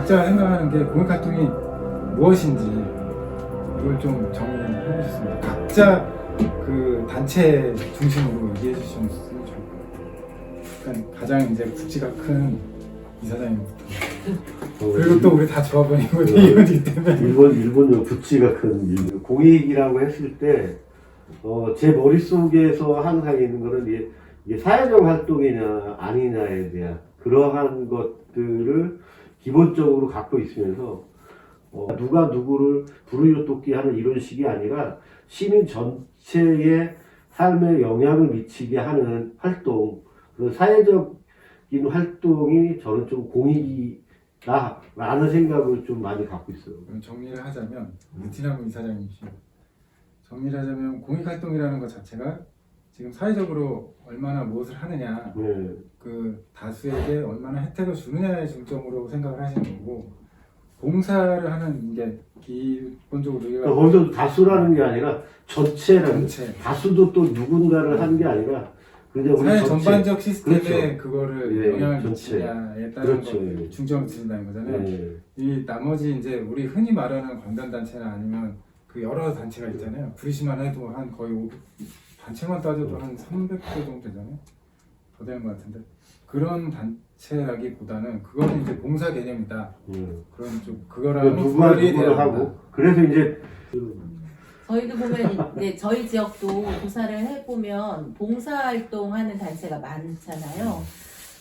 각자 생각하는 게 공익활동이 무엇인지 이걸 좀 정리해 보셨습니다. 각자 그 단체 중심으로 얘기해 주시면 좋을 것 같아요. 그러니까 가장 이제 국지가 큰 이사장님부터 그리고 또 우리 다 조합원이고 이거기 때문에 일본요 부치가 큰 공익이라고 했을 때 제 머릿속에서 항상 있는 거는 이게 사회적 활동이냐 아니냐에 대한 그러한 것들을 기본적으로 갖고 있으면서 누가 누구를 불우이웃 돕기 하는 이런 식이 아니라 시민 전체의 삶에 영향을 미치게 하는 활동, 그런 사회적인 활동이 저는 좀 공익이다 라는 생각을 좀 많이 갖고 있어요. 정리를 하자면 느티나무 이사장님이시죠. 정리를 하자면 공익활동이라는 것 자체가 지금 사회적으로 얼마나 무엇을 하느냐, 네. 그 다수에게 얼마나 혜택을 주느냐에 중점으로 생각을 하시는 거고, 봉사를 하는 게 기본적으로 우리가 거기서 다수라는 게 아니라 전체라는 전체 다수도 또 누군가를 하는 게 아니라 그냥 우리 사회 전체. 전반적 시스템에 그렇죠. 그거를 예, 영향을 전체. 미치냐에 따른 그렇죠. 거 중점을 두신다는 거잖아요. 네. 이 나머지 이제 우리 흔히 말하는 관단단체나 아니면 그 여러 단체가 있잖아요. 구리시만 해도 한 거의 500, 단체만 따져도 한 300개 정도 되잖아요. 더 되는 것 같은데 그런 단체라기보다는 그거는 이제 봉사 개념이다. 그런 좀 그거랑 누가 누구를 하고 그래서 이제 저희도 보면 이제 저희 지역도 조사를 해보면 봉사활동하는 단체가 많잖아요.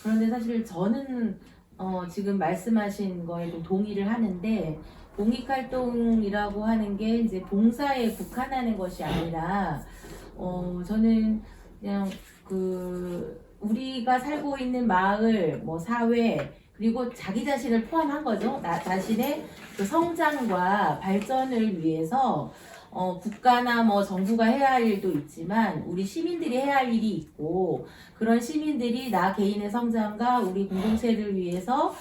그런데 사실 저는 지금 말씀하신 거에 좀 동의를 하는데 공익활동이라고 하는 게 이제 봉사에 국한하는 것이 아니라 저는 그냥 우리가 살고 있는 마을, 뭐 사회 그리고 자기 자신을 포함한 거죠. 나 자신의 그 성장과 발전을 위해서 국가나 뭐 정부가 해야 할 일도 있지만 우리 시민들이 해야 할 일이 있고 그런 시민들이 나 개인의 성장과 우리 공동체를 위해서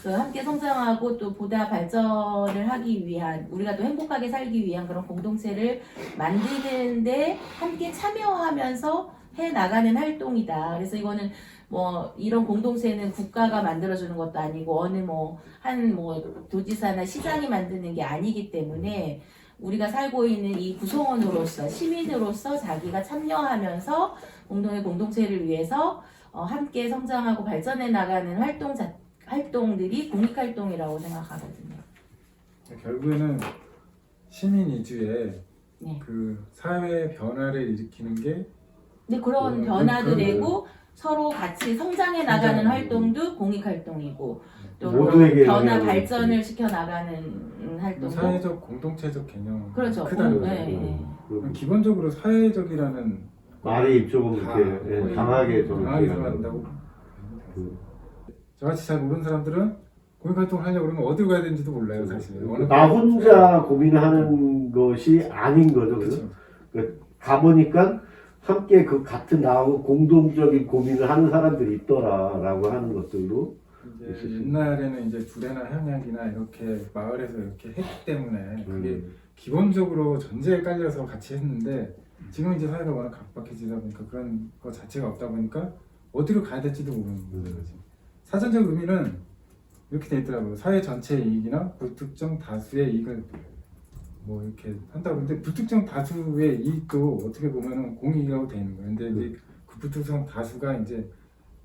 그 함께 성장하고 또 보다 발전을 하기 위한 우리가 또 행복하게 살기 위한 그런 공동체를 만드는데 함께 참여하면서 해 나가는 활동이다. 그래서 이거는 뭐 이런 공동체는 국가가 만들어주는 것도 아니고 어느 한 도지사나 시장이 만드는 게 아니기 때문에 우리가 살고 있는 이 구성원으로서 시민으로서 자기가 참여하면서 공동의 공동체를 위해서 함께 성장하고 발전해 나가는 활동들이 공익활동이라고 생각하거든요. 결국에는 시민 위주의 네. 그 사회 변화를 일으키는 게 근데 그런 변화도 되고 서로 같이 성장해 나가는 활동도 공익활동이고 또 모두에게 변화 영향을 발전을 시켜 나가는 활동도 사회적 공동체적 개념 그렇죠. 크다는 거죠. 네. 기본적으로 사회적이라는 말이 조금 다 이렇게 강하게 좀 강하게 들어간다고. 저같이 잘 모르는 사람들은 공익활동을 하려고 그러면 어디로 가야 되는지도 몰라요, 사실. 나 혼자 고민하는 것이 아닌 거죠. 그렇죠. 가보니까 함께 그 같은 나하고 공동적인 고민을 하는 사람들이 있더라라고 하는 것들로 이제 옛날에는 이제 두레나 향약이나 이렇게 마을에서 이렇게 했기 때문에 그게 기본적으로 전제에 깔려서 같이 했는데 지금 이제 사회가 워낙 각박해지다 보니까 그런 거 자체가 없다 보니까 어디로 가야 될지도 모르는 거지. 사전적 의미는 이렇게 돼 있더라고요. 사회 전체의 이익이나 불특정 다수의 이익을 뭐 이렇게 한다고. 근데 불특정 다수의 이익도 어떻게 보면은 공익이라고 돼 있는 거예요. 근데 이제 그 불특정 다수가 이제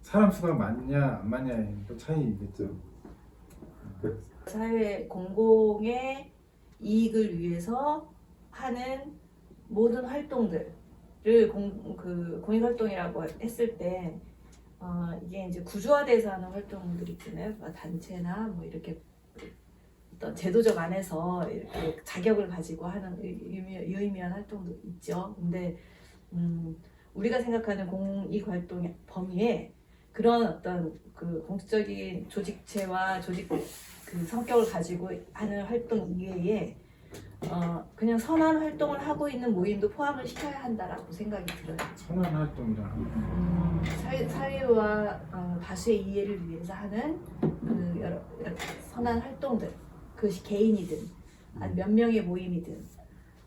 사람 수가 많냐 안 많냐의 또 차이겠죠. 사회 공공의 이익을 위해서 하는 모든 활동들을 공익활동이라고 했을 때 이게 이제 구조화돼서 하는 활동들이 있잖아요. 단체나 뭐 이렇게 어떤 제도적 안에서 이렇게 자격을 가지고 하는 유의미한 활동도 있죠. 근데 우리가 생각하는 공익활동의 범위에 그런 어떤 그 공적인 조직체와 조직 그 성격을 가지고 하는 활동 이외에 그냥 선한 활동을 하고 있는 모임도 포함을 시켜야 한다라고 생각이 들어요. 선한 활동이랑 사회와 다수의 이해를 위해서 하는 그 여러 선한 활동들, 그것이 개인이든 몇 명의 모임이든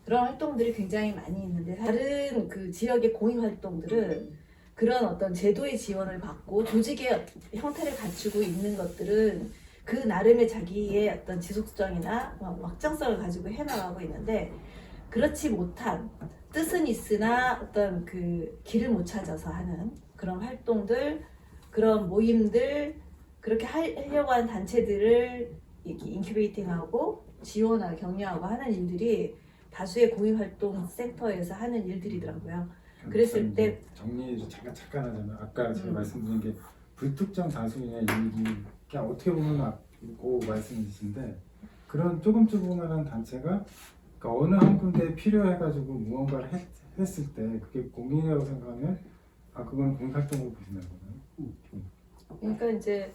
그런 활동들이 굉장히 많이 있는데 다른 그 지역의 공익 활동들은 그런 어떤 제도의 지원을 받고 조직의 형태를 갖추고 있는 것들은 그 나름의 자기의 어떤 지속성이나 확장성을 가지고 해나가고 있는데 그렇지 못한 뜻은 있으나 어떤 그 길을 못 찾아서 하는 그런 활동들, 그런 모임들, 그렇게 하려고 하는 단체들을 이렇게 인큐베이팅하고 지원하고 격려하고 하는 일들이 다수의 공익활동센터에서 하는 일들이더라고요. 그랬을 때 정리를 잠깐 하자면 아까 제가 말씀드린 게 불특정 다수인의 일이 그냥 어떻게 보면 고 말씀이신데 그런 조금조그마한 단체가 그러니까 어느 한 군데에 필요해가지고 무언가를 했을 때 그게 공익이라고 생각하면 그건 공익활동으로 보시는 거예요. 그러니까 이제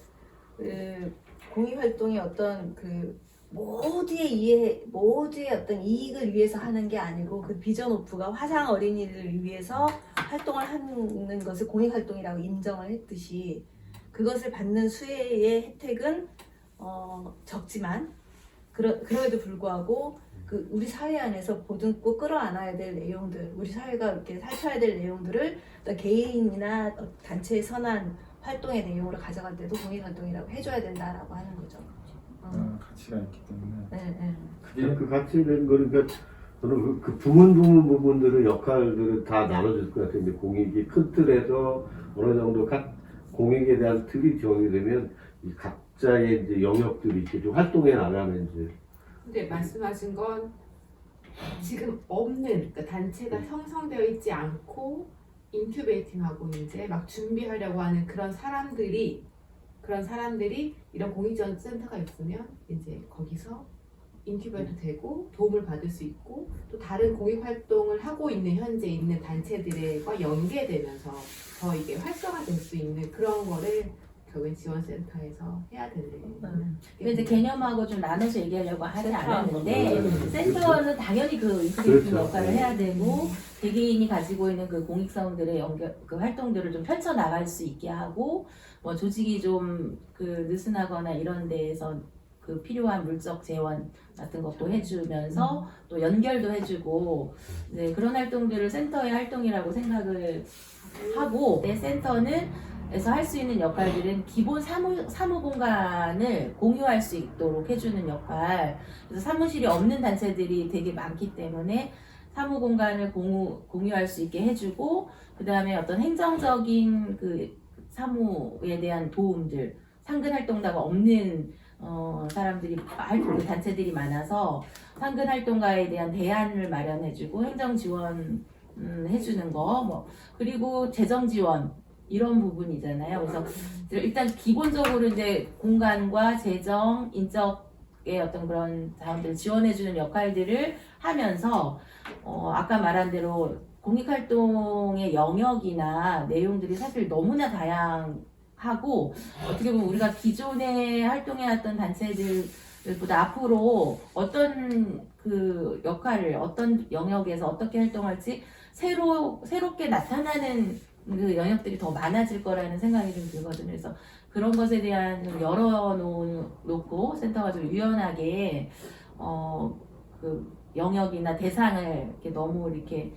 그 공익활동이 어떤 그 모두의 어떤 이익을 위해서 하는 게 아니고 그 비전 오프가 화상 어린이를 위해서 활동을 하는 것을 공익활동이라고 인정을 했듯이 그것을 받는 수혜의 혜택은 적지만 그럼에도 불구하고 그 우리 사회 안에서 보듬고 끌어안아야 될 내용들, 우리 사회가 이렇게 살펴야 될 내용들을 어떤 개인이나 단체의 선한 활동의 내용으로 가져갈 때도 공익활동이라고 해줘야 된다라고 하는 거죠. 가치가 있기 때문에 네. 그게 그 같이 된 거는 그러니까 저는 그 드문 부분들의 역할들을 다 나눠줄 것 같아요. 이제 공익이 큰 틀에서 어느 정도 각 공익에 대한 틀이 지원이 되면 이 각자의 이제 영역들이 이렇게 좀 활동해 나가는 이제. 근데 말씀하신 건 지금 없는 그러니까 단체가 형성되어 있지 않고 인큐베이팅하고 이제 막 준비하려고 하는 그런 사람들이 이런 공익지원 센터가 있으면 이제 거기서 인큐베이트 되고 도움을 받을 수 있고 또 다른 공익 활동을 하고 있는 현재 있는 단체들과 연계되면서 더 이게 활성화될 수 있는 그런 거를 결국엔 지원센터에서 해야 되는. 근데 이제 개념하고 좀 나눠서 얘기하려고 하지 않았는데 네. 센터는 당연히 그 인큐베이팅 그렇죠. 역할을 해야 되고 개개인이 가지고 있는 그 공익성들의 그 활동들을 좀 펼쳐 나갈 수 있게 하고 뭐 조직이 좀 그 느슨하거나 이런 데에서 그 필요한 물적 재원 같은 것도 해주면서 또 연결도 해주고 네, 그런 활동들을 센터의 활동이라고 생각을 하고 내 센터는 에서 할 수 있는 역할들은 기본 사무 공간을 공유할 수 있도록 해주는 역할. 그래서 사무실이 없는 단체들이 되게 많기 때문에 사무 공간을 공유할 수 있게 해주고, 그 다음에 어떤 행정적인 그 사무에 대한 도움들, 상근 활동가가 없는 사람들이 그 단체들이 많아서 상근 활동가에 대한 대안을 마련해주고 행정 지원 해주는 거, 뭐 그리고 재정 지원. 이런 부분이잖아요. 그래서 일단 기본적으로 이제 공간과 재정, 인적의 어떤 그런 자원들을 지원해주는 역할들을 하면서 아까 말한 대로 공익활동의 영역이나 내용들이 사실 너무나 다양하고 어떻게 보면 우리가 기존에 활동해왔던 단체들보다 앞으로 어떤 그 역할을 어떤 영역에서 어떻게 활동할지 새롭게 나타나는 그 영역들이 더 많아질 거라는 생각이 좀 들거든요. 그래서 그런 것에 대한 좀 열어놓고 센터가 좀 유연하게 그 영역이나 대상을 이렇게 너무 이렇게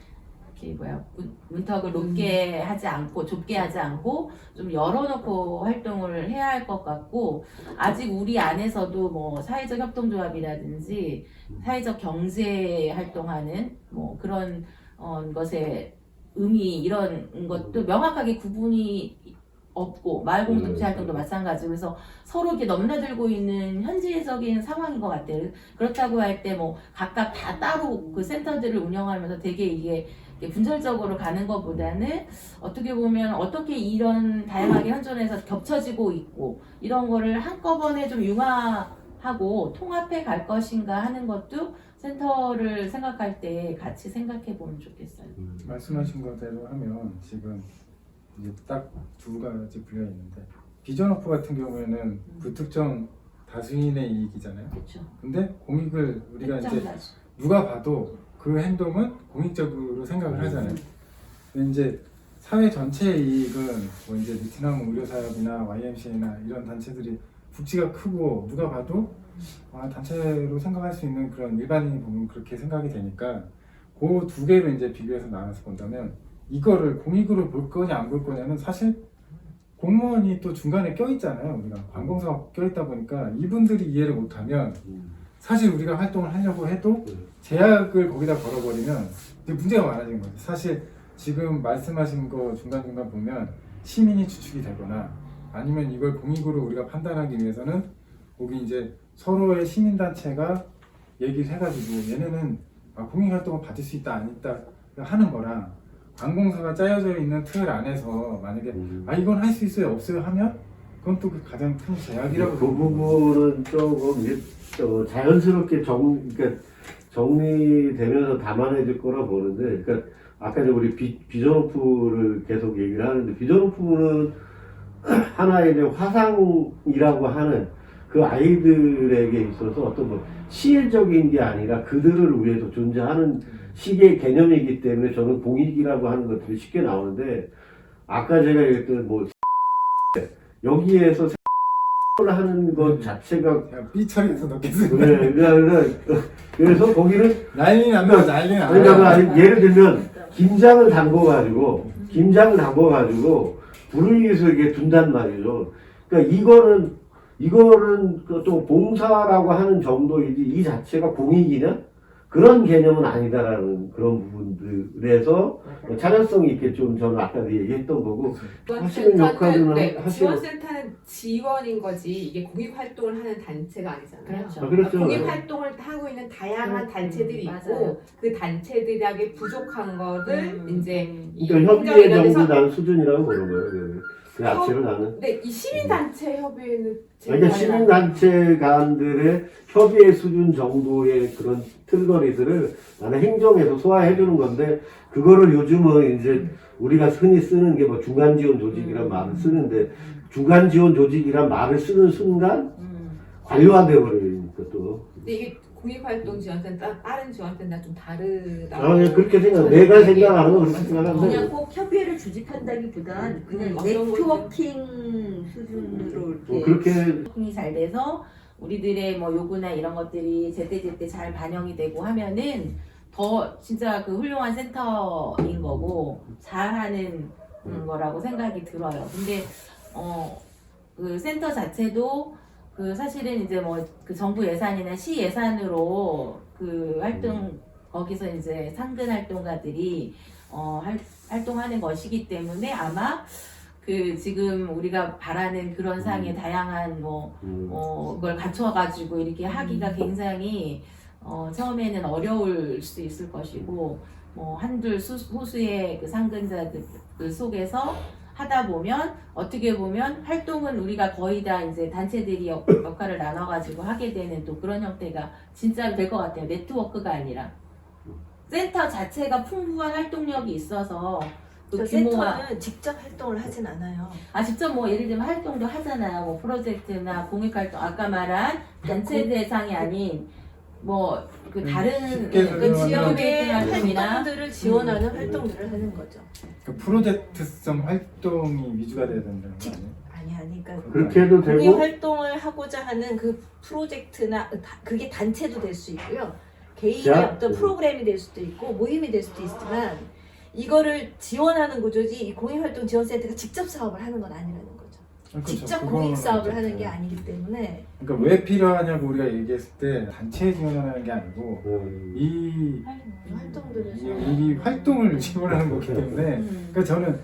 문턱을 높게 하지 않고 좁게 하지 않고 좀 열어놓고 활동을 해야 할 것 같고 아직 우리 안에서도 뭐 사회적 협동조합이라든지 사회적 경제 활동하는 뭐 그런 것에 의미 이런 것도 명확하게 구분이 없고 마을 공동체 활동도 마찬가지고 그래서 서로 이렇게 넘나들고 있는 현지적인 상황인 것 같아요. 그렇다고 할 때 뭐 각각 다 따로 그 센터들을 운영하면서 되게 이게 분절적으로 가는 것보다는 어떻게 보면 어떻게 이런 다양하게 현존해서 겹쳐지고 있고 이런 거를 한꺼번에 좀 융화하고 통합해 갈 것인가 하는 것도 센터를 생각할 때 같이 생각해 보면 좋겠어요. 말씀하신 거대로 하면 지금 이제 딱 두 가지 분야 있는데 비전 오프 같은 경우에는 불특정 다수인의 이익이잖아요. 그렇죠. 근데 공익을 우리가 이제 누가 봐도 그 행동은 공익적으로 생각을 하잖아요. 근데 이제 사회 전체의 이익은 뭐 이제 베트남 의료사업이나 YMCA나 이런 단체들이 국지가 크고 누가 봐도 단체로 생각할 수 있는 그런 일반인이 보면 그렇게 생각이 되니까 그 두 개를 이제 비교해서 나눠서 본다면 이거를 공익으로 볼 거냐 안 볼 거냐는 사실 공무원이 또 중간에 껴있잖아요. 우리가 관공서가 껴있다 보니까 이분들이 이해를 못하면 사실 우리가 활동을 하려고 해도 제약을 거기다 걸어버리면 이제 문제가 많아지는 거죠. 사실 지금 말씀하신 거 중간중간 보면 시민이 주축이 되거나 아니면 이걸 공익으로 우리가 판단하기 위해서는 거기 이제 서로의 시민단체가 얘기를 해가지고 얘네는 공익활동을 받을 수 있다 안 있다 하는 거랑 관공서가 짜여져 있는 틀 안에서 만약에 이건 할 수 있어요 없어요 하면 그건 또 가장 큰 제약이라고 그 부분은 조금 이제 자연스럽게 그러니까 정리되면서 담아내질 거라 보는데, 그러니까 아까 이제 우리 비전오프를 계속 얘기를 하는데, 비전오프는 하나의 이제 화상이라고 하는 그 아이들에게 있어서 어떤 뭐 시혜적인 게 아니라 그들을 위해서 존재하는 식의 개념이기 때문에 저는 공익이라고 하는 것들이 쉽게 나오는데, 아까 제가 얘기했던 뭐 여기에서 를 하는 것 자체가 그냥 삐처리해서 넣겠습니다. 그래서 거기는 난리 나면 난리 나요. 그러니까 예를 들면 김장을 담궈가지고 불을 위해서 이게 둔단 말이죠. 그러니까 이거는 또 봉사라고 하는 정도이지 이 자체가 공익이냐? 그런 개념은 아니다라는 그런 부분들에서 차별성이 있게 좀 저는 아까 얘기했던 거고, 하시는 역할은 지원센터는 지원인 거지 이게 공익 활동을 하는 단체가 아니잖아요. 그렇죠. 그렇죠. 공익 활동을 하고 있는 다양한 단체들이 맞아요. 있고 그 단체들에게 부족한 거를 이제 이 그러니까 협의회 행정이라면서- 정도 난 수준이라고 보는 거예요. 그 자체로 나는. 근데 이 시민단체 협의회는 그러니까 시민단체 간들의 협의회 수준 정도의 그런 틀거리들을 나는 행정에서 소화해주는 건데, 그거를 요즘은 이제 우리가 흔히 쓰는 게 뭐 중간지원 조직이란 말을 쓰는데, 중간지원 조직이란 말을 쓰는 순간 관료화돼 버리니까 또. 근데 이게 공익활동 지원센터 다른 지원센터랑 좀 다르다고. 그렇게 내가 생각하는 건 그렇게 생각하는데. 그냥 꼭 협의회를 조직한다기보단 그냥 어떤 네트워킹 수준으로 이렇게 그렇게 소통이 잘 돼서 우리들의 뭐 요구나 이런 것들이 제때제때 잘 반영이 되고 하면은 더 진짜 그 훌륭한 센터인 거고 잘하는 거라고 생각이 들어요. 근데 그 센터 자체도 그 사실은 이제 뭐 그 정부 예산이나 시 예산으로 그 활동 거기서 이제 상근 활동가들이 활동하는 것이기 때문에 아마 그 지금 우리가 바라는 그런 상의 다양한 걸 갖춰가지고 이렇게 하기가 굉장히 처음에는 어려울 수 있을 것이고 뭐 한둘 호수의 그 상근자들 속에서 하다 보면 어떻게 보면 활동은 우리가 거의 다 이제 단체들이 역할을 나눠가지고 하게 되는 또 그런 형태가 진짜 될 것 같아요. 네트워크가 아니라 센터 자체가 풍부한 활동력이 있어서 또 그 규모가 센터는 직접 활동을 하진 않아요. 직접 뭐 예를 들면 활동도 하잖아요. 뭐 프로젝트나 공익활동 아까 말한 단체 대상이 아닌 뭐 그 다른 쉽게 그 설명하면 지역의 활동이나 활동들을 지원하는 활동들을 하는 거죠. 그 프로젝트성 활동이 위주가 돼야 된다는 거 아니에요? 아니, 그러니까 그렇게 해도 공익 되고, 활동을 하고자 하는 그 프로젝트나 그게 단체도 될 수 있고요. 개인의 자, 어떤 프로그램이 될 수도 있고 모임이 될 수도 있지만 이거를 지원하는 구조지 이 공익활동 지원센터가 직접 사업을 하는 건 아니라는 거죠. 그렇죠. 직접 그거는 공익 사업을 하는 게 어쨌든. 아니기 때문에 그러니까 왜 필요하냐고 우리가 얘기했을 때 단체에 지원하는 게 아니고 이 활동들을 우리 활동을 지원하는 거기 때문에 그러니까 저는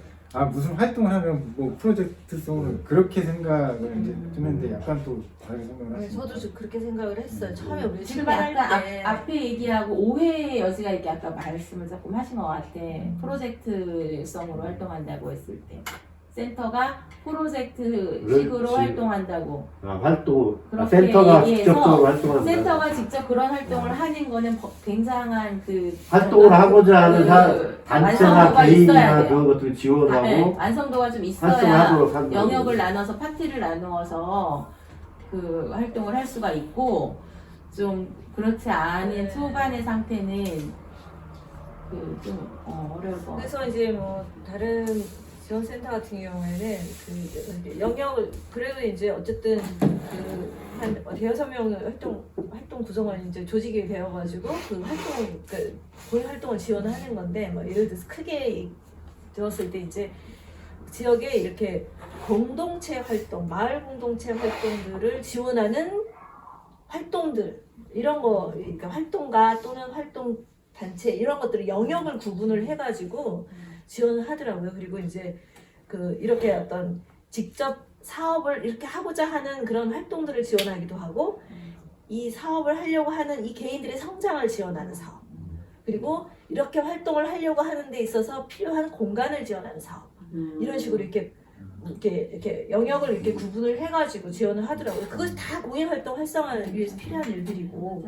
무슨 활동을 하면 뭐 프로젝트성으로 그렇게 생각을 이제 좀 했는데 약간 또 다르게 생각을 네, 하시니까 저도 좀 그렇게 생각을 했어요. 처음에 우리 지금 출발할 약간 때 앞에 얘기하고 오해의 여지가 있게 아까 말씀을 조금 하신 것 같아. 프로젝트성으로 활동한다고 했을 때 센터가 프로젝트식으로 그렇지. 활동한다고. 활동, 그렇게 센터가 얘기해서 직접적으로 활동한다. 센터가 직접 그런 활동을 하는 거는 굉장한 그 활동을 하고자 하는 단체나 완성도가 있어야 개인이나 돼요. 그런 것들을 지원하고 네, 완성도가 좀 있어야 활성화하도록 하는 영역을 거죠. 나눠서 파트를 나누어서 그 활동을 할 수가 있고 좀 그렇지 않은 초반의 상태는 그 좀 어려울 것 같아요. 그래서 이제 뭐 다른 지원센터 같은 경우에는 그 영역을 그래도 이제 어쨌든 그한 대여섯 명의 활동 구성원 이제 조직이 되어가지고 그 활동 그 본인 활동을 지원하는 건데 뭐 예를 들어서 크게 들었을 때 이제 지역에 이렇게 공동체 활동, 마을 공동체 활동들을 지원하는 활동들 이런 거, 그러니까 활동가 또는 활동 단체 이런 것들을 영역을 구분을 해가지고 지원을 하더라고요. 그리고 이제 이렇게 어떤 직접 사업을 이렇게 하고자 하는 그런 활동들을 지원하기도 하고 이 사업을 하려고 하는 이 개인들의 성장을 지원하는 사업 그리고 이렇게 활동을 하려고 하는 데 있어서 필요한 공간을 지원하는 사업 이런 식으로 이렇게 영역을 이렇게 구분을 해가지고 지원을 하더라고요. 그것이 다 공익활동 활성화를 위해서 필요한 일들이고.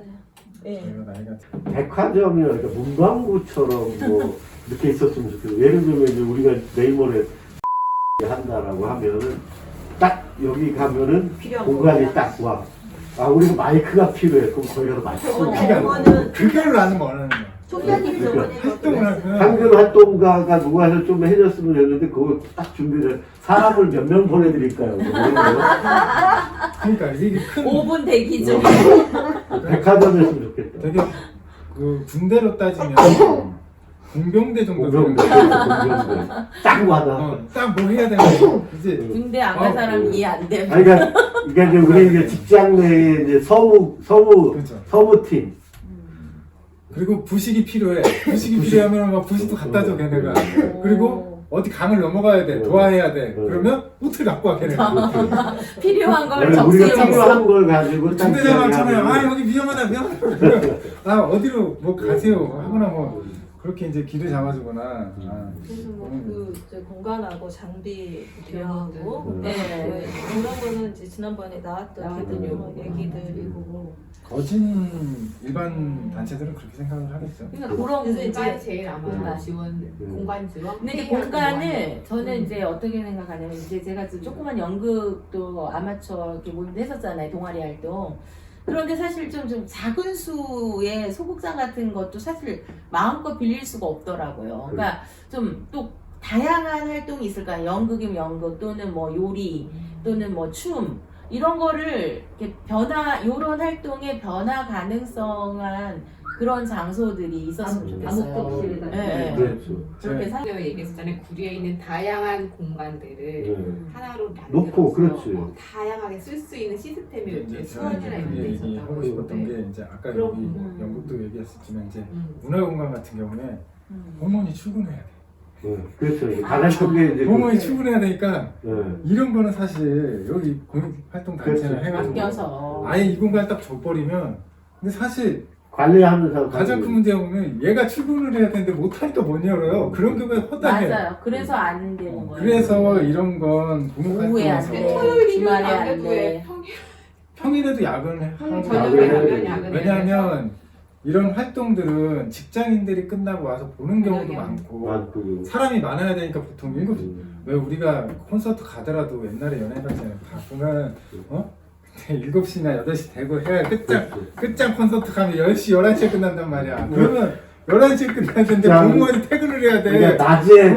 예. 내가 나이가 백화점이나 그러니까 문방구처럼 뭐 이렇게 있었으면 좋겠어요. 예를 들면 이제 우리가 내일 모레 한다라고 하면은 딱 여기 가면은 필요한 공간이 공간. 딱 와. 아 우리가 마이크가 필요해. 그럼 거기 가서 마이크 쓰고. 그거는 그걸로 나는 원하는 거야. 총장님이 저번에 활동을 하면 상근 활동가가 누가 해서 좀 해줬으면 했는데 그거 딱 준비를 사람을 몇 명 보내드릴까요? 뭐 이런 거. 그러니까 이게 큰 5분 대기 중. 백화점이었으면 좋겠다. 되게 군대로 따지면 공병대 정도 되는 공병대, 거야. 공병대. 딱 와다. 딱 뭐 해야 되는 거 이제 군대 안 간 사람 이해 안 돼. 아니, 그러니까 이제 우리 이제 직장 내에 이제 그렇죠. 서무팀. 그리고 부식이 필요해. 부식이 필요하면 막 부식도 갖다 줘 걔네가. 그리고 어디 강을 넘어가야 돼. 도와해야 돼. 그러면 호텔 갖고 와 걔네가. 필요한 걸 우리가 적시해 필요한 먹어. 걸 가지고 딱 중대장 이야기하면 많잖아요. 아 여기 위험하다. 아 어디로 뭐 가세요. 하거나 뭐 그렇게 이제 길을 잡아주거나. 아. 그래서 이제 공간하고 장비 대여하고 네. 그런 거는 이제 지난번에 나왔던 나왔던 얘기들이고 거진 일반 단체들은 그렇게 생각을 하겠죠. 그러니까 그런 그래서 이제 공간 제일 아마 공간. 공간 지원. 근데 이제 공간을 저는 이제 어떻게 생각하냐면 이제 제가 조그만 연극도 아마추어 이렇게 모임도 했었잖아요. 동아리 활동. 그런데 사실 좀 작은 수의 소극장 같은 것도 사실 마음껏 빌릴 수가 없더라고요. 그러니까 좀 또 다양한 활동이 있을까요? 연극이면 연극 또는 뭐 요리 또는 뭐 춤 이런 거를 이렇게 요런 활동의 변화 가능성한 그런 장소들이 있었으면 좋겠어요. 암흑독실 같은 네. 그렇죠. 그렇게 제가 얘기했었잖아요. 구리에 있는 다양한 공간들을 네. 하나로 만들어서 놓고, 그렇지. 다양하게 쓸 수 있는 시스템이 이제 이제 제가 수원이나 이런 데 있었다고. 얘기하고 싶었던 게 이제 아까 그럼, 여기 연극도 얘기했었지만 이제 음. 문화공간 같은 경우는 공무원이 출근해야 돼. 그렇죠. 이제 가장 큰 게 이제 공무원이 출근해야 되니까 네. 이런 거는 사실 여기 공익활동 단체를 그렇죠. 해가지고 맡겨서 아예 이 공간 딱 줘버리면 근데 사실 관리하는 사람 가장 큰 문제는 얘가 출근을 해야 되는데 못하니까 못 열어요. 그런 경우가 허다해. 맞아요. 그래서 안 되는 거예요. 그래서 이런 건 오후에 안 공익활동에서 돼. 토요일이면 주말에 안 안 돼도 돼. 왜 평일에도 야근을 하고 저녁에 야근을 가면 야근을 왜냐하면 이런 활동들은 직장인들이 끝나고 와서 보는 경우도 저녁에 많고 많고. 사람이 많아야 되니까 보통 일곱 음. 왜 우리가 콘서트 가더라도 옛날에 연예인들잖아요. 다 보면 7시나 8시 되고 해야 끝장 콘서트 가면 10시, 11시에 끝난단 말이야. 그러면 11시에 끝나야 되는데 자, 공무원이 퇴근을 해야 돼. 그러니까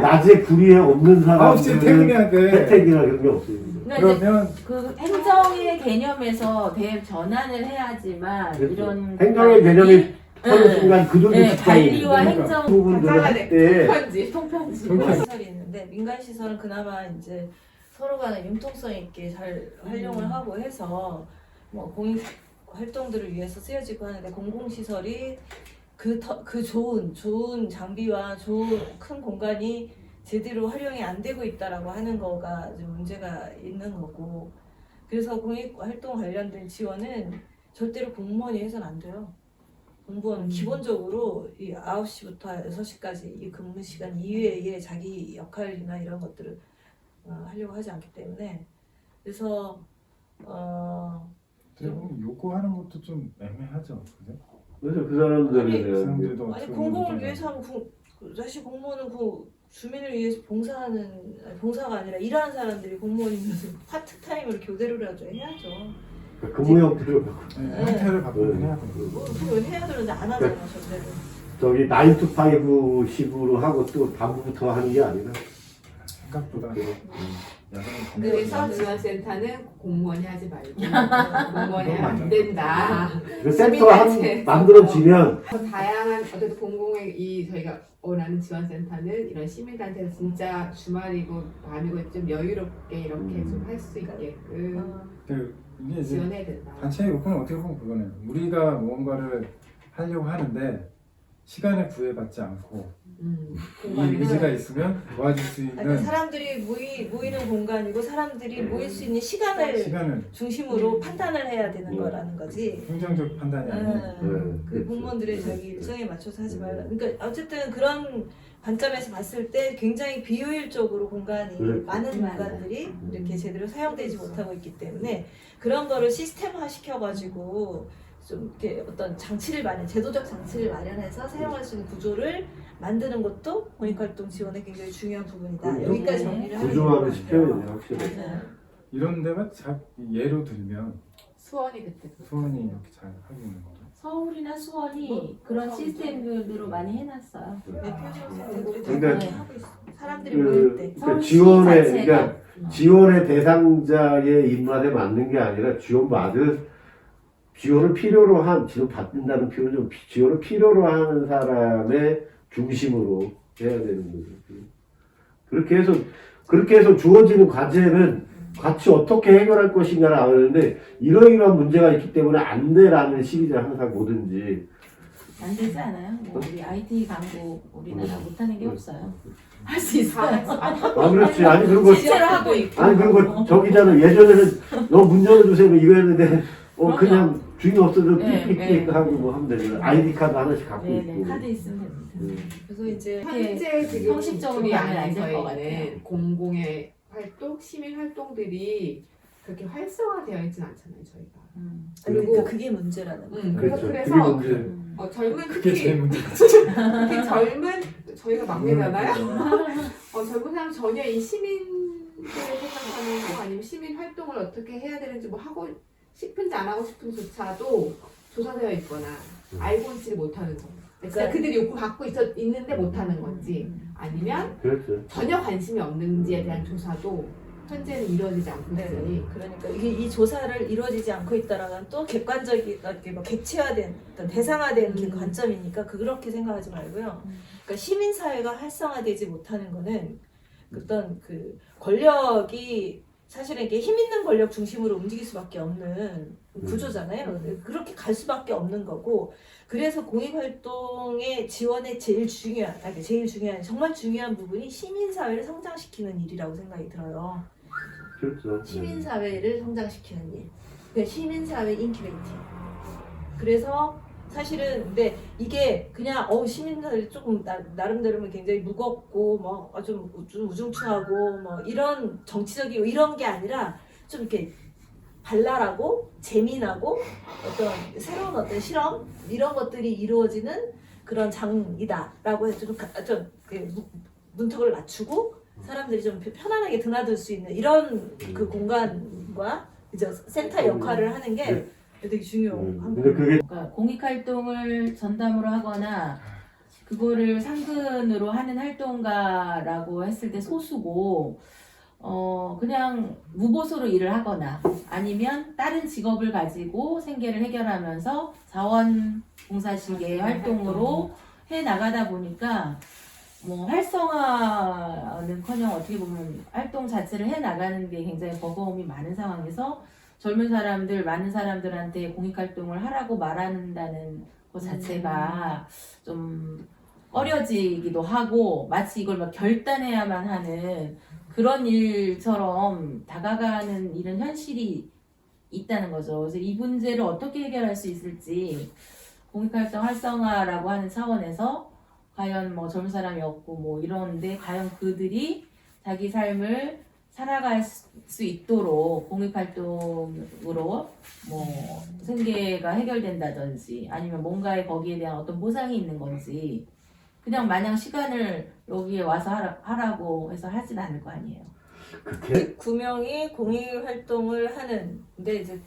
낮에 구리에 없는 9시에 사람들은 퇴근해야 돼. 혜택이나 그런 게 없습니다. 그러니까 이제 그러면 그 행정의 개념에서 대전환을 해야지만 이런 행정의 개념이 서는 네. 순간 그들도 네, 직장이 관리와 그러니까. 행정 부분들을 할때 편지. 통편지 통편지. 시설이 있는데 민간 시설은 그나마 이제 서로 간에 융통성 있게 잘 활용을 하고 해서 뭐 공익 활동들을 위해서 쓰여지고 하는데 공공시설이 그 좋은 장비와 좋은 큰 공간이 제대로 활용이 안 되고 있다라고 하는 거가 좀 문제가 있는 거고 그래서 공익활동 관련된 지원은 절대로 공무원이 해서는 안 돼요. 공무원은 기본적으로 이 9시부터 6시까지 이 근무 시간 이외에 자기 역할이나 이런 것들을 하려고 하지 않기 때문에 그래서 요구하는 것도 좀 애매하죠. 그죠? 그래서 그 사람들이 그 사람들도 아니 어떻게 공공을 보면 위해서 하면 사실 공무원은 주민을 위해서 봉사가 아니라 일하는 사람들이 공무원이면 파트타임으로 교대를 해야죠. 근무 형태를 형태를 바꾸긴 해야 돼. 그걸 해야 되는데 안 하잖아 절대로. 저기 9 to 5 식으로 하고 또 밤부터 하는 게 아니라 생각보다 야간에 그래서 지원센터는 공무원이 하지 말고 공무원이 하면 안 된다. 그 센터가 한 만들어지면 더 다양한 어쨌든 공공의 이 저희가 원하는 지원센터는 이런 시민단체에서 진짜 주말이고 밤이고 좀 여유롭게 이렇게 좀 할 수 있게끔 이게 이제 지원해야 된다. 단체의 욕구는 어떻게 보면 그거네요. 우리가 무언가를 하려고 하는데 시간을 구애받지 않고 이 의지가 있으면 도와줄 수 그러니까 있는 사람들이 모이는 공간이고 사람들이 모일 수 있는 시간을 중심으로 판단을 해야 되는 거라는 거지. 긍정적 판단이 아니에요. 그 그렇죠. 공무원들의 자기 일정에 맞춰서 하지 말라. 그러니까 어쨌든 그런 관점에서 봤을 때 굉장히 비효율적으로 공간이 그렇죠. 많은 공간들이 이렇게 제대로 사용되지 못하고 있기 때문에 그런 거를 시스템화 시켜가지고 좀 이렇게 어떤 장치를 제도적 장치를 마련해서 사용할 수 있는 구조를 만드는 것도 공익활동 지원의 굉장히 중요한 부분이다. 그렇죠. 여기까지 정리를 하면 구조화를 되는 시켜야 거예요. 돼요, 확실히. 네. 이런 데만 예로 들면 수원이 그때 수원이 이렇게 잘 하고 있는 거죠. 서울이나 수원이 그런 시스템으로 많이 해놨어요. 대표적인 그러니까 네, 하고 있어. 사람들이 모일 때. 그러니까 서울시 지원의 자체가. 그러니까 지원의 대상자의 입맛에 맞는 게 아니라 지원을 필요로 한 지원 받는다는 표현은 지원을 필요로 하는 사람의 중심으로 해야 되는 거죠. 그렇게 해서 주어지는 과제는 같이 어떻게 해결할 것인가를 알았는데 이러이러한 문제가 있기 때문에 안 돼라는 식이죠. 항상 뭐든지. 안 되지 않아요? 뭐 우리 IT 강국 우리나라 못하는 게 없어요. 할 수 있어요. 아 그렇지. 아니 그리고 실제로 하고 있고. 아니 그리고 저기잖아. 예전에는 너 문 열어주세요 뭐 이거 했는데 그냥 주인 없어도 네, 삑삑삑 네. 하고 뭐 하면 되잖아. 아이디 카드 하나씩 갖고 네네 있고. 카드 있으면 됩니다. 그래서 이제 현재 지금 형식적으로 우리 가면 안될것 안에서 같아요. 있는 공공의 활동, 시민 활동들이 그렇게 활성화되어 있진 않잖아요, 저희가. 그러니까 그게 문제라는 거예요. 그렇죠. 그래서 그게 문제. 젊은 그게 제일 특히 문제죠. 특히 젊은 저희가 막내잖아요. 젊은 사람 전혀 이 시민들을 생각하는 거 아니면 시민 활동을 어떻게 해야 되는지 뭐 하고 싶은지 안 하고 싶은지조차도 조사되어 있거나 알고 있지 못하는 거. 그러니까 그들이 욕구 갖고 있는데 못하는 건지 아니면 그렇죠. 전혀 관심이 없는지에 대한 조사도 현재는 이루어지지 않고 네. 있으니 그러니까 이 조사를 이루어지지 않고 있다라는 또 객관적인 뭐 객체화된 어떤 대상화된 그 관점이니까 그렇게 생각하지 말고요. 그러니까 시민 사회가 활성화되지 못하는 거는 어떤 그 권력이 사실은 이게 힘 있는 권력 중심으로 움직일 수밖에 없는 구조잖아요. 그렇게 갈 수밖에 없는 거고 그래서 공익활동의 지원의 제일 중요한 정말 중요한 부분이 시민사회를 성장시키는 일이라고 생각이 들어요. 그렇죠. 시민사회를 성장시키는 일. 그러니까 시민사회 인큐베이팅. 그래서 사실은 근데 이게 그냥 시민사회 조금 나름대로 굉장히 무겁고 뭐 좀 우중충하고 뭐 이런 정치적이고 이런 게 아니라 좀 이렇게 발랄하고 재미나고 어떤 새로운 어떤 실험 이런 것들이 이루어지는 그런 장이다라고 해서 좀 문턱을 낮추고 사람들이 좀 편안하게 드나들 수 있는 이런 그 공간과 이제 센터 역할을 하는 게 되게 중요한 근데 거예요. 그게 그러니까 공익활동을 전담으로 하거나 그거를 상근으로 하는 활동가라고 했을 때 소수고 그냥 무보수로 일을 하거나 아니면 다른 직업을 가지고 생계를 해결하면서 자원봉사식의 활동으로 해 나가다 보니까 뭐 활성화는커녕 어떻게 보면 활동 자체를 해 나가는 데 굉장히 버거움이 많은 상황에서 젊은 사람들 많은 사람들한테 공익활동을 하라고 말한다는 것 자체가 좀 꺼려지기도 하고 마치 이걸 막 결단해야만 하는 그런 일처럼 다가가는 이런 현실이 있다는 거죠. 그래서 이 문제를 어떻게 해결할 수 있을지 공익활동 활성화라고 하는 차원에서 과연 뭐 젊은 사람이 없고 뭐 이런데 과연 그들이 자기 삶을 살아갈 수 있도록 공익활동으로 뭐 생계가 해결된다든지 아니면 뭔가에 거기에 대한 어떤 보상이 있는 건지 그냥 마냥 시간을 여기에 와서 하라고 해서 하진 않을 거 아니에요. 그렇게 9명이 공익활동을 하는 근데 이제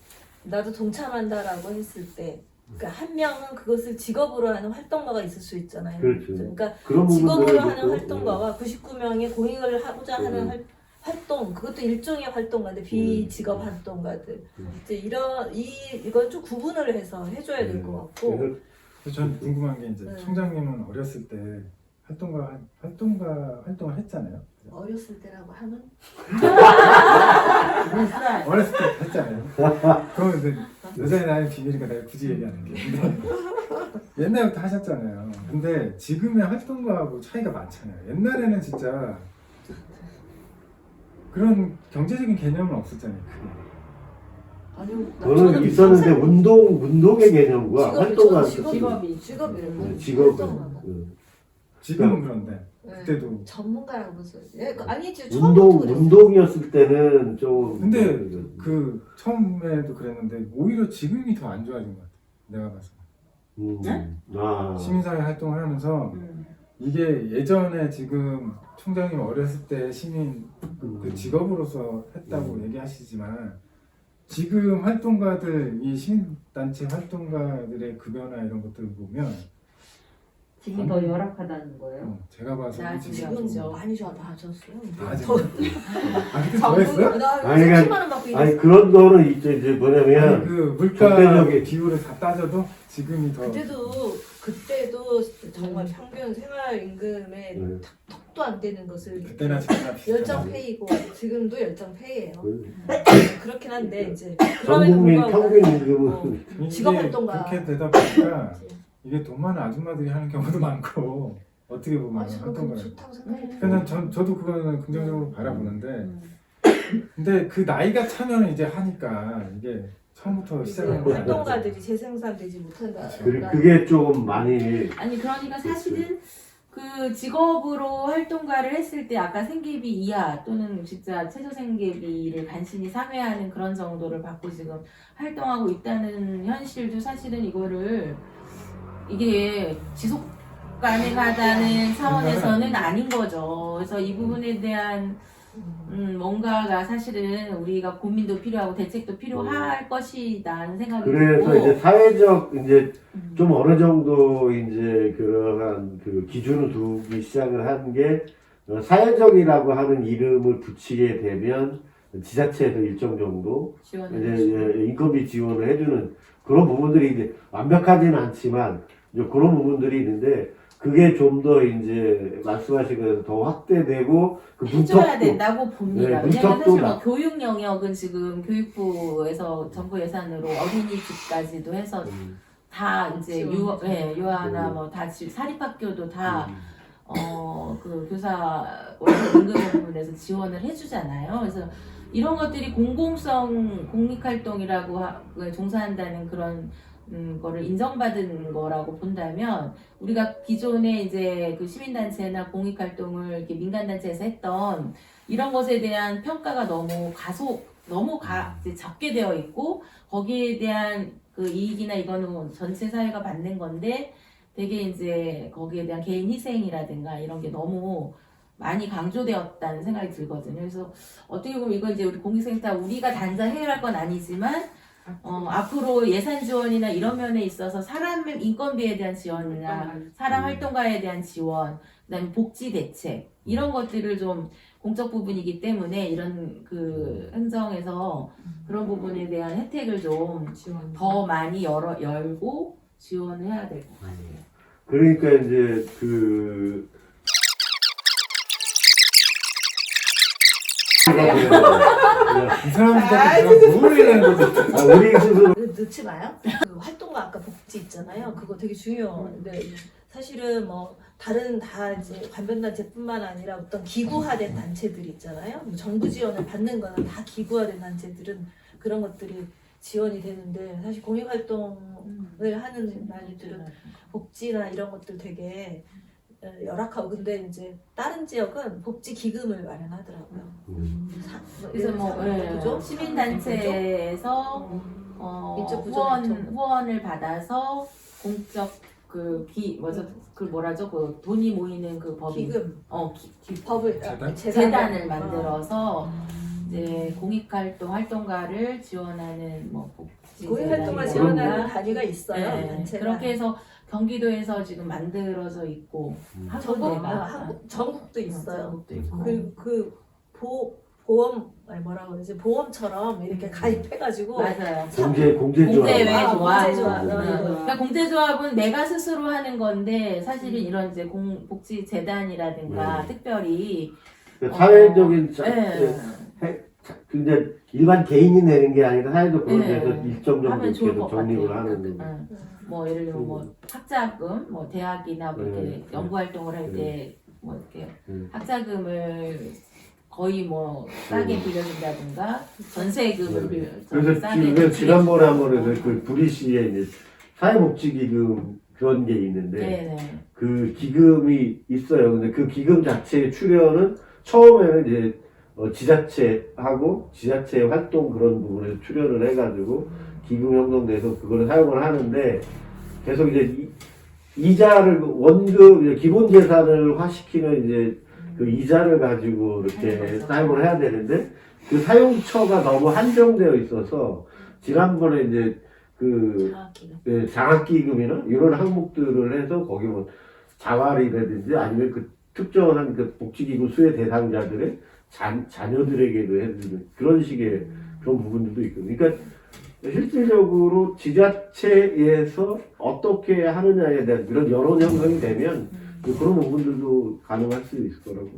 나도 동참한다라고 했을 때 그러니까 한 명은 그것을 직업으로 하는 활동가가 있을 수 있잖아요. 그렇죠. 그러니까 그런 직업으로 부분들은 하는 있고, 활동가와 99명의 공익을 하고자 하는 활동, 그것도 일종의 활동가인데 비직업 활동가들 이제 이건 좀 구분을 해서 해줘야 될 것 같고. 그래서 전 궁금한 게 이제 네. 총장님은 어렸을 때 활동을 했잖아요. 어렸을 때라고 하면 어렸을 때 했잖아요. 그러면 이제 여자의 나이는 비밀이니까 내가 굳이 얘기하는 게. 근데 옛날부터 하셨잖아요. 근데 지금의 활동가하고 차이가 많잖아요. 옛날에는 진짜 그런 경제적인 개념은 없었잖아요. 크게. 아니요. 저는 있었는데 운동의 개념과 활동가 직업이. 직업이래요. 지금은 그런데 네. 그때도 전문가라고 보세요. 예, 아니지 운동 처음부터 그랬어요. 운동이었을 때는 좀 근데 그 처음에도 그랬는데 오히려 지금이 더 안 좋아진 것 같아요. 내가 봐서 시민사회 활동을 하면서 이게 예전에 지금 총장님 어렸을 때 시민 그 직업으로서 했다고 얘기하시지만 지금 활동가들 이 시민단체 활동가들의 급여나 이런 것들을 보면 지금 더 열악하다는 거예요. 제가 봐서 지금 많이 나아졌어요. 그때 더 했어요? 나 아니, 30만 원 받고 아니 있는데 그런 거는 이제 뭐냐면 아니, 그 물가 절대적인- 비율을 다 따져도 지금이 더 그때도 정말 평균 생활 임금에 턱도 안 되는 것을 그때나 지금이나 열정 비슷하죠. 페이고 지금도 열정 페이예요. 그 그렇긴 한데 이제 전 그럼에도 국민 불구하고 평균 임금은 이게 직업 활동가. 그렇게 되다 보니까 이게 돈 많은 아줌마들이 하는 경우도 많고 어떻게 보면 저는 그거 활동가를 좋다고 생각해요. 그냥 저도 그거는 긍정적으로 바라보는데 근데 그 나이가 차면 이제 하니까 이게 처음부터 이제 시작하는 거 활동가들이 재생산되지 못한다. 그게 좀 많이 아니 그러니까 사실은 그 직업으로 활동가를 했을 때 아까 생계비 이하 또는 진짜 최저 생계비를 간신히 상회하는 그런 정도를 받고 지금 활동하고 있다는 현실도 사실은 이게 지속 가능하다는 차원에서는 아닌 거죠. 그래서 이 부분에 대한 뭔가가 사실은 우리가 고민도 필요하고 대책도 필요할 것이다는 생각이 그래서 들고 이제 사회적 이제 좀 어느 정도 이제 그러한 그 기준을 두기 시작을 한 게 사회적이라고 하는 이름을 붙이게 되면 지자체에서 일정 정도 지원을 이제 인건비 지원을 해주는 그런 부분들이 이제 완벽하지는 않지만 이제 그런 부분들이 있는데 그게 좀 더 이제 말씀하신 것처럼 더 확대되고 그 해줘야 된다고 봅니다. 네, 왜냐면 사실 문턱도 뭐 교육 영역은 지금 교육부에서 정부 예산으로 어린이집까지도 해서 다 이제 유아나 뭐 다 사립학교도 다 그 교사 월급 임금 부분에서 지원을 해주잖아요. 그래서 이런 것들이 공공성 공익활동이라고 종사한다는 그런 거를 인정받은 거라고 본다면 우리가 기존에 이제 그 시민단체나 공익활동을 이렇게 민간단체에서 했던 이런 것에 대한 평가가 너무 이제 적게 되어 있고 거기에 대한 그 이익이나 이거는 전체 사회가 받는 건데 되게 이제 거기에 대한 개인 희생이라든가 이런 게 너무 많이 강조되었다는 생각이 들거든요. 그래서 어떻게 보면 이거 이제 우리 공익센터 우리가 당장 해결할 건 아니지만 앞으로 예산 지원이나 이런 면에 있어서 사람 인건비에 대한 지원이나 사람 활동가에 대한 지원, 그다음에 복지 대책 이런 것들을 좀 공적 부분이기 때문에 이런 그 행정에서 그런 부분에 대한 혜택을 좀 더 많이 열고 지원을 해야 될 것 같아요. 그러니까 이제 그 이 사람들한테 뭘 얘기하는 거지? 우리 스스로 넣지 마요. 그 활동가 아까 복지 있잖아요. 그거 되게 중요한데 사실은 뭐 다른 다 이제 관변단체뿐만 아니라 어떤 기구화된 단체들이 있잖아요. 뭐 정부 지원을 받는 거는 다 기구화된 단체들은 그런 것들이 지원이 되는데 사실 공익활동을 하는 날들은 복지나 이런 것들 되게 열악하고 근데 이제 다른 지역은 복지 기금을 마련하더라고요. 그래서 뭐 그죠? 시민단체에서 인적 구조를 후원을 받아서 공적 그 돈이 모이는 그 법인 기금 법을 재단을 만들어서 이제 공익활동 활동가를 지원하는 뭐 복지 공익활동을 재단이라든가 지원하는 단위가 있어요. 네, 단체가. 그렇게 해서 경기도에서 지금 만들어져 있고 전국도 있어요. 전국도 있고 그 보험 아니 뭐라고 그러지 보험처럼 이렇게 가입해가지고 맞아요. 공제조합. 공제외 아, 조합. 공제조합. 그러니까 공제조합은 내가 스스로 하는 건데 사실은 이런 이제 복지재단이라든가 특별히 그러니까 사회적인 네. 근데 일반 개인이 내는 게 아니라 사회적 그런 네. 데서 일정 정도 하면 좋을 이렇게 것 적립을 같아요. 하는 거. 뭐 예를 들면 뭐 학자금, 뭐 대학이나 뭐 이렇게 네. 연구 활동을 할 때 뭐 이렇게 네. 학자금을 거의 뭐 싸게 빌려준다든가 전세금을 그래서 싸게 지금 지난번에 한번 빌려주고. 해서 그 구리시에 이제 사회복지기금 그런 게 있는데 네네. 그 기금이 있어요. 근데 그 기금 자체의 출연은 처음에는 이제 지자체하고 지자체 활동 그런 부분에서 출연을 해가지고 기금 형성돼서 그거를 사용을 하는데 계속 이제 이자를 원금 기본 재산을 화시키는 이제 그 이자를 가지고 이렇게 사용을 해야 되는데 그 사용처가 너무 한정되어 있어서 지난번에 이제 그 장학기금이나 이런 항목들을 해서 거기 뭐 자활이라든지 아니면 그 특정한 그 복지기구 수혜 대상자들의 자녀들에게도 해주는 그런 식의 그런 부분들도 있고 그러니까 실질적으로 지자체에서 어떻게 하느냐에 대한 그런 여론 형성이 되면 그런 부분들도 가능할 수 있을 거라고.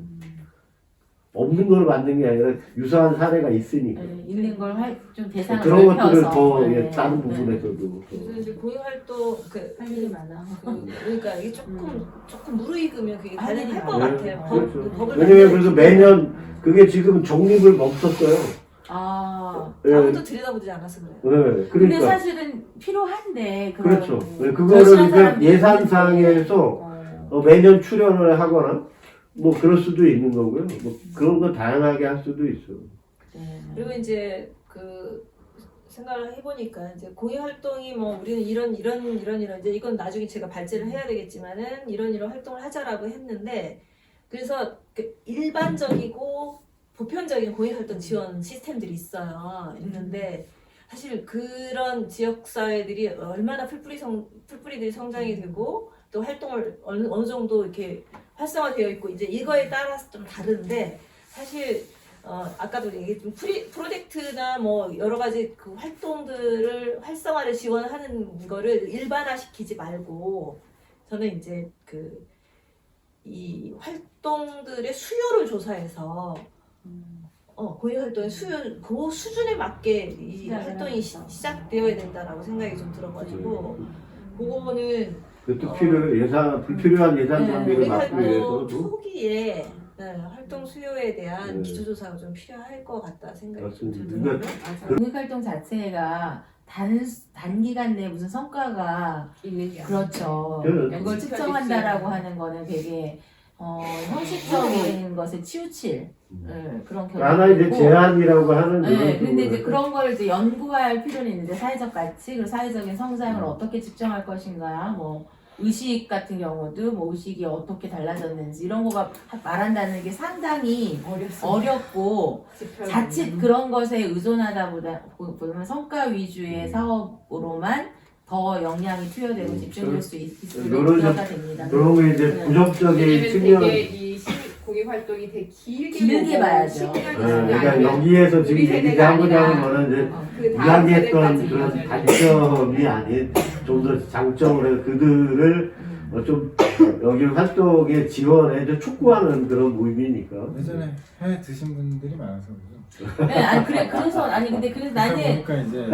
없는 걸 만든 게 아니라 유사한 사례가 있으니까. 네, 있는 걸 좀 대상을 그런 것들을 넓혀서. 더 네. 예, 다른 네. 부분에서도. 그래서 이제 공익활동 할 일이 많아. 그러니까 이게 조금 무르익으면 그게 할 일이 가능할 것 많아요. 같아요. 그렇죠. 법을 왜냐면 그래서 매년 그게 지금 적립을 멈췄어요. 아. 예, 아무도 들여다보지 않아서 그래요. 네, 근데 그러니까. 사실은 필요한데 그런 그렇죠. 뭐 그거를 열심히 그러니까 사람들이 예산상에서 있는데, 매년 출연을 하거나 뭐 그럴 수도 있는 거고요. 뭐 그런 거 다양하게 할 수도 있어요. 네. 그리고 이제 그 생각을 해보니까 이제 공익활동이 뭐 우리는 이런 이제 이건 나중에 제가 발제를 해야 되겠지만은 이런 활동을 하자라고 했는데 그래서 그 일반적이고 보편적인 공익활동 지원 시스템들이 있는데 사실 그런 지역사회들이 얼마나 풀뿌리들이 성장이 되고 또 활동을 어느 정도 이렇게 활성화되어 있고 이제 이거에 따라서 좀 다른데 사실 아까도 얘기했지만 프로젝트나 뭐 여러 가지 그 활동들을 활성화를 지원하는 거를 일반화시키지 말고 저는 이제 이 활동들의 수요를 조사해서 공익활동의 수요 그 수준에 맞게 이 활동이 시작되어야 된다라고 생각이 좀 들어가지고 그거는 그것도 불필요한 예산 낭비를 막기 공익활동 위해서도. 초기에 활동 수요에 대한 네. 기초조사가 좀 필요할 것 같다 생각이 좀 맞습니다. 들더라고요. 그러니까 공익활동 자체가 단기간 내에 무슨 성과가 있는 게 그렇죠. 네. 이걸 측정한다라고 하는 거는 되게 형식적인 것에 치우칠 그런 하나의 이제 경우고. 제한이라고 하는 네, 그런 근데 이제 부분에서. 그런 걸 이제 연구할 필요는 있는데 사회적 가치 그리고 사회적인 성장을 어떻게 측정할 것인가 뭐 의식 같은 경우도 뭐 의식이 어떻게 달라졌는지 이런 거가 말한다는 게 상당히 어렵고 자칫 그런 것에 의존하다 보면 성과 위주의 사업으로만 더 역량이 투여되고 집중될 수 있으면 요런 우려가 됩니다. 그런 게 이제 네. 부정적인 왜냐면 측면. 되게 이 공익 활동이 되게 길게 길게 봐야죠. 그러니까 여기에서 지금 얘기하고자 하는 거는 이제 그 다음 이야기했던 세대까지 그런 이어져야 단점이 아닌 좀 더 장점을 해서 그들을 좀 여기 활동에 지원해 좀 촉구하는 그런 모임이니까. 예전에 해 드신 분들이 많아서 그래요. 네, 아니 그래서 나는 그러니까 이제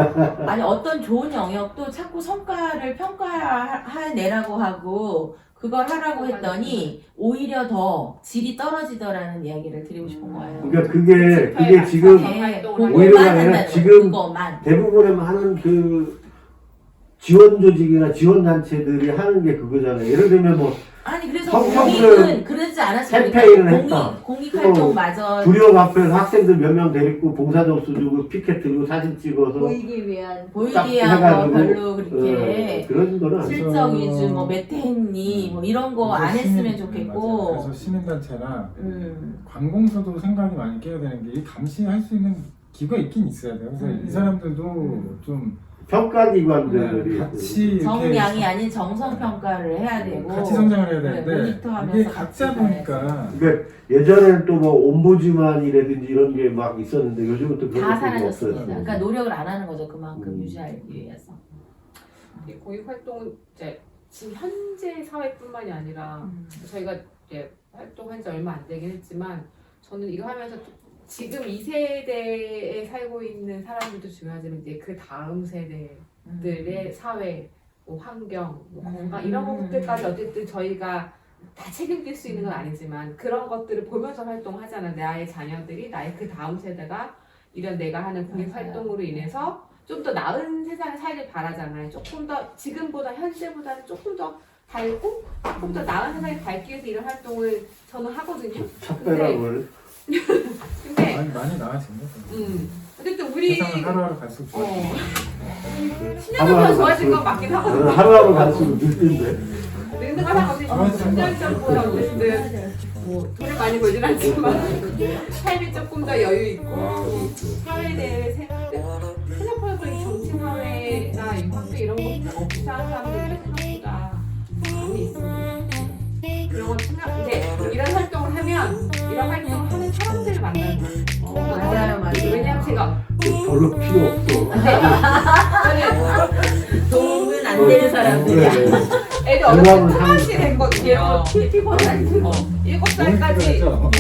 아니 어떤 좋은 영역도 자꾸 성과를 평가해내라고 하고 그걸 하라고 했더니 오히려 더 질이 떨어지더라는 이야기를 드리고 싶은 거예요. 그러니까 그게 지금 네, 오히려 그거만 아니라 한다는 지금 그거만. 대부분의 하는 그 지원 조직이나 지원 단체들이 하는 게 그거잖아요. 예를 들면 뭐 아니 그래서 성평등 공익은 그러지 않았습니까? 캠페인을 했다. 공익활동마저 구역 앞에서 학생들 몇 명 데리고 봉사접수 주고 피켓 들고 사진 찍어서 보이기 위한 보이기 딱 위한 거 해가지고, 별로 그렇게 그런 거는 안 실적 그래서- 위주 뭐 몇 회 했니 뭐 이런 거 안 그래서 했으면 맞아요. 좋겠고 그래서 시민단체나 음. 관공서도 생각이 많이 깨야 되는 게 이 감시할 수 있는 기구가 있긴 있어야 돼요. 그래서 이 사람들도 좀 평가기관들이 같이 이렇게 정량이 아닌 정성 평가를 해야 되고 같이 성장을 해야 네, 되는데 모니터하면서 이게 각자 같이 보니까 그러니까 예전에는 또 뭐 옴부즈만이라든지 이런 게 막 있었는데 요즘은 또 다 그런 게 사라졌습니다. 없어졌어요. 그러니까 노력을 안 하는 거죠. 그만큼 음. 유지하기 위해서. 이 공익 활동은 이제 지금 현재 사회뿐만이 아니라 저희가 이제 활동한 지 얼마 안 되긴 했지만 저는 이거 하면서 지금 이 세대에 살고 있는 사람들도 중요하지만 이제 그 다음 세대들의 사회, 뭐 환경, 뭐 건강 이런 것들까지 어쨌든 저희가 다 책임질 수 있는 건 아니지만 그런 것들을 보면서 활동하잖아. 나의 자녀들이 나의 그 다음 세대가 이런 내가 하는 공익 맞아요. 활동으로 인해서 좀 더 나은 세상을 살길 바라잖아요. 조금 더 지금보다 현재보다는 조금 더 밝고 조금 더 나은 세상을 밝기 위해서 이런 활동을 저는 하거든요. 찻배랑을 근데 많이 나아진 거죠. 어쨌든 우리 세상은 하루하루 갈수록 좋아져. 신뢰도가 좋아진 건 맞긴 하거든요. 하루하루 갈수록 늙던데. 늙는 거 상관없이 10년 전보다 어쨌든 뭐 돈을 많이 벌진 않지만 삶이 조금 더 여유 있고 사회에 대해 생각보다 이 정치 사회나 이 학교 이런 것들 없이 사는 사람들이 생각보다 많이 있습니다. 그런 거 근데 이런 활동을 하면 이런 활동을 하는 사람들을 만나는 거예요. 맞아요, 맞아요. 왜냐면 제가 별로 필요 없어. 도움은 안 되는 사람들이야. 애들 어렸을 때 1학시 됐거든요. 피곤한 7살까지 그렇죠.